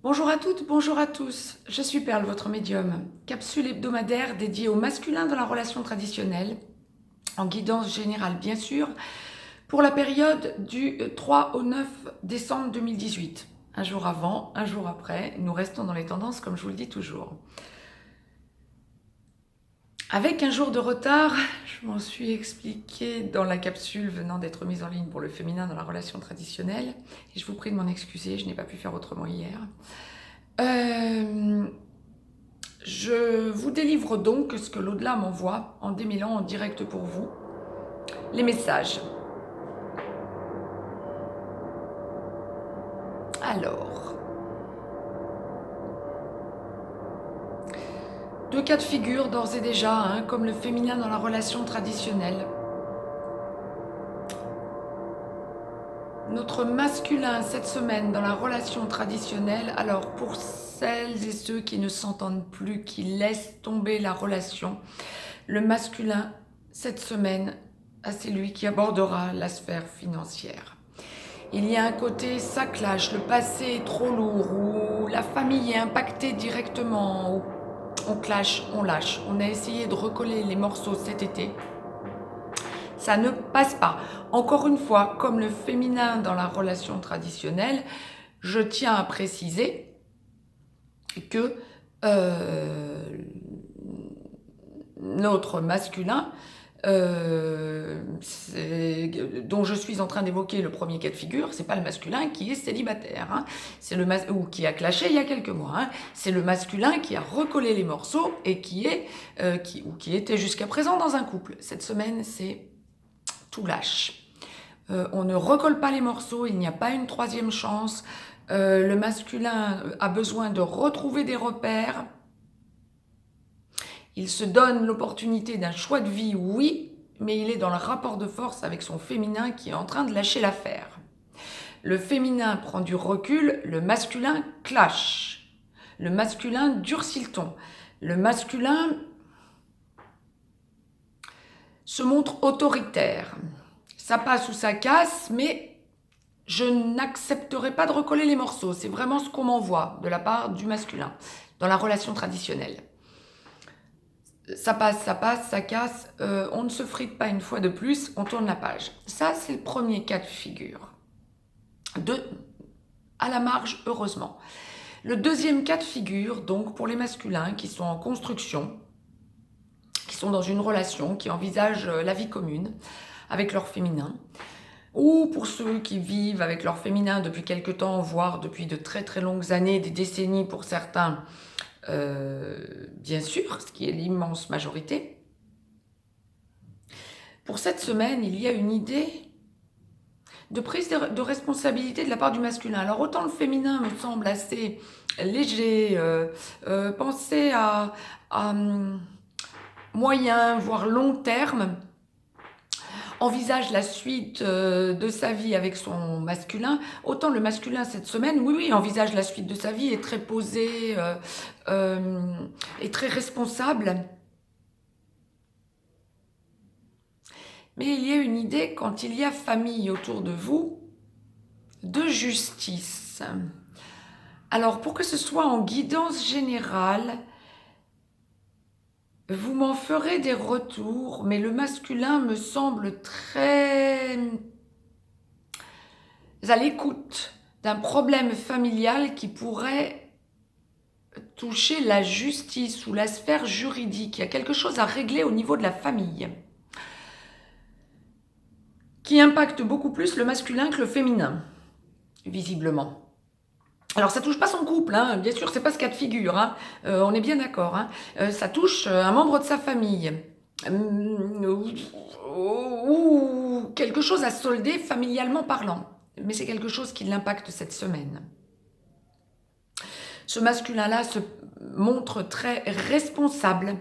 Bonjour à toutes, bonjour à tous. Je suis Perle, votre médium. Capsule hebdomadaire dédiée au masculin dans la relation traditionnelle, en guidance générale bien sûr, pour la période du 3 au 9 décembre 2018. Un jour avant, un jour après, nous restons dans les tendances comme je vous le dis toujours. Avec un jour de retard, je m'en suis expliqué dans la capsule venant d'être mise en ligne pour le féminin dans la relation traditionnelle, et je vous prie de m'en excuser, je n'ai pas pu faire autrement hier. Je vous délivre donc ce que l'au-delà m'envoie en démêlant en direct pour vous les messages. Alors, deux cas de figure d'ores et déjà, comme le féminin dans la relation traditionnelle. Notre masculin cette semaine dans la relation traditionnelle, alors pour celles et ceux qui ne s'entendent plus, qui laissent tomber la relation, le masculin cette semaine, c'est lui qui abordera la sphère financière. Il y a un côté ça clash, le passé est trop lourd, ou la famille est impactée directement, ou on clash, on lâche. On a essayé de recoller les morceaux cet été. Ça ne passe pas. Encore une fois, comme le féminin dans la relation traditionnelle, je tiens à préciser que notre masculin, dont je suis en train d'évoquer le premier cas de figure, c'est pas le masculin qui est célibataire, c'est le ou qui a clashé il y a quelques mois. C'est le masculin qui a recollé les morceaux et qui était jusqu'à présent dans un couple. Cette semaine, c'est tout lâche. On ne recolle pas les morceaux, il n'y a pas une troisième chance. Le masculin a besoin de retrouver des repères. Il se donne l'opportunité d'un choix de vie, oui, mais il est dans le rapport de force avec son féminin qui est en train de lâcher l'affaire. Le féminin prend du recul, le masculin clash. Le masculin durcit le ton. Le masculin se montre autoritaire. Ça passe ou ça casse, mais je n'accepterai pas de recoller les morceaux. C'est vraiment ce qu'on m'envoie de la part du masculin dans la relation traditionnelle. Ça passe, ça casse, on ne se frite pas une fois de plus, on tourne la page. Ça, c'est le premier cas de figure. À la marge, heureusement. Le deuxième cas de figure, donc pour les masculins qui sont en construction, qui sont dans une relation, qui envisagent la vie commune avec leur féminin, ou pour ceux qui vivent avec leur féminin depuis quelque temps, voire depuis de très très longues années, des décennies pour certains, bien sûr, ce qui est l'immense majorité. Pour cette semaine, il y a une idée de prise de responsabilité de la part du masculin. Alors autant le féminin me semble assez léger, penser à moyen, voire long terme, envisage la suite de sa vie avec son masculin, autant le masculin cette semaine, oui, envisage la suite de sa vie, est très posé, est très responsable. Mais il y a une idée, quand il y a famille autour de vous, de justice. Alors, pour que ce soit en guidance générale, vous m'en ferez des retours, mais le masculin me semble très à l'écoute d'un problème familial qui pourrait toucher la justice ou la sphère juridique. Il y a quelque chose à régler au niveau de la famille qui impacte beaucoup plus le masculin que le féminin, visiblement. Alors ça touche pas son couple, bien sûr, c'est pas ce cas de figure, on est bien d'accord. Ça touche un membre de sa famille ou quelque chose à solder familialement parlant. Mais c'est quelque chose qui l'impacte cette semaine. Ce masculin-là se montre très responsable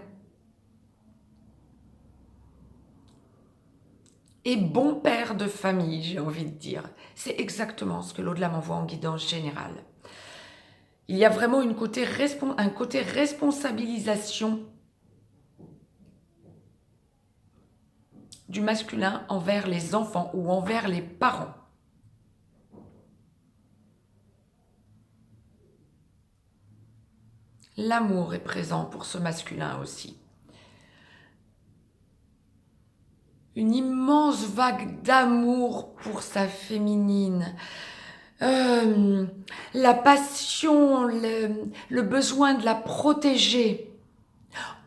et bon père de famille, j'ai envie de dire. C'est exactement ce que l'au-delà m'envoie en guidance générale. Il y a vraiment un côté responsabilisation du masculin envers les enfants ou envers les parents. L'amour est présent pour ce masculin aussi. Une immense vague d'amour pour sa féminine. La passion, le besoin de la protéger.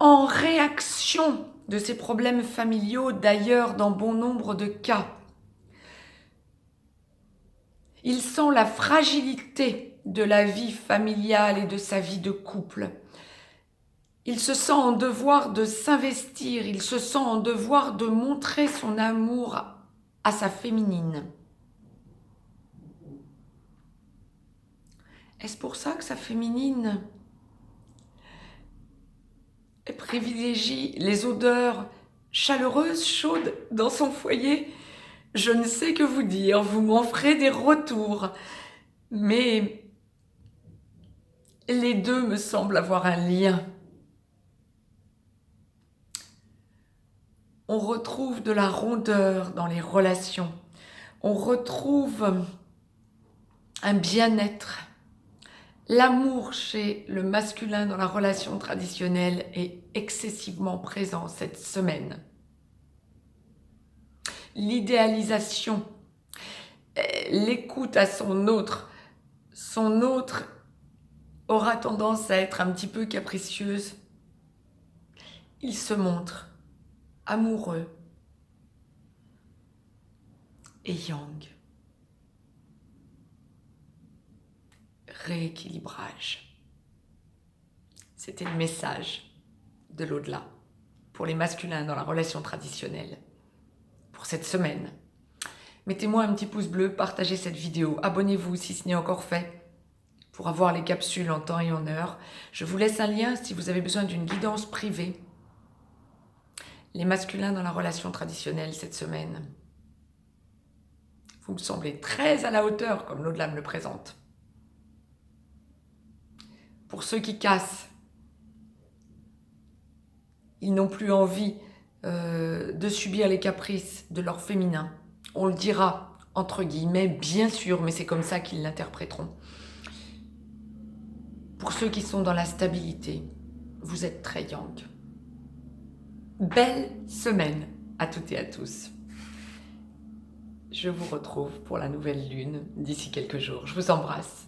En réaction de ses problèmes familiaux, d'ailleurs dans bon nombre de cas. Il sent la fragilité de la vie familiale et de sa vie de couple. Il se sent en devoir de s'investir, il se sent en devoir de montrer son amour à sa féminine. Est-ce pour ça que sa féminine privilégie les odeurs chaleureuses, chaudes dans son foyer? Je ne sais que vous dire, vous m'en ferez des retours. Mais les deux me semblent avoir un lien. On retrouve de la rondeur dans les relations. On retrouve un bien-être. L'amour chez le masculin dans la relation traditionnelle est excessivement présent cette semaine. L'idéalisation, l'écoute à son autre aura tendance à être un petit peu capricieuse. Il se montre amoureux et yang. Rééquilibrage. C'était le message de l'au-delà pour les masculins dans la relation traditionnelle pour cette semaine. Mettez-moi un petit pouce bleu, partagez cette vidéo, abonnez-vous si ce n'est encore fait pour avoir les capsules en temps et en heure. Je vous laisse un lien si vous avez besoin d'une guidance privée. Les masculins dans la relation traditionnelle cette semaine. Vous me semblez très à la hauteur comme l'au-delà me le présente. Pour ceux qui cassent, ils n'ont plus envie de subir les caprices de leur féminin. On le dira entre guillemets, bien sûr, mais c'est comme ça qu'ils l'interpréteront. Pour ceux qui sont dans la stabilité, vous êtes très yang. Belle semaine à toutes et à tous. Je vous retrouve pour la nouvelle lune d'ici quelques jours. Je vous embrasse.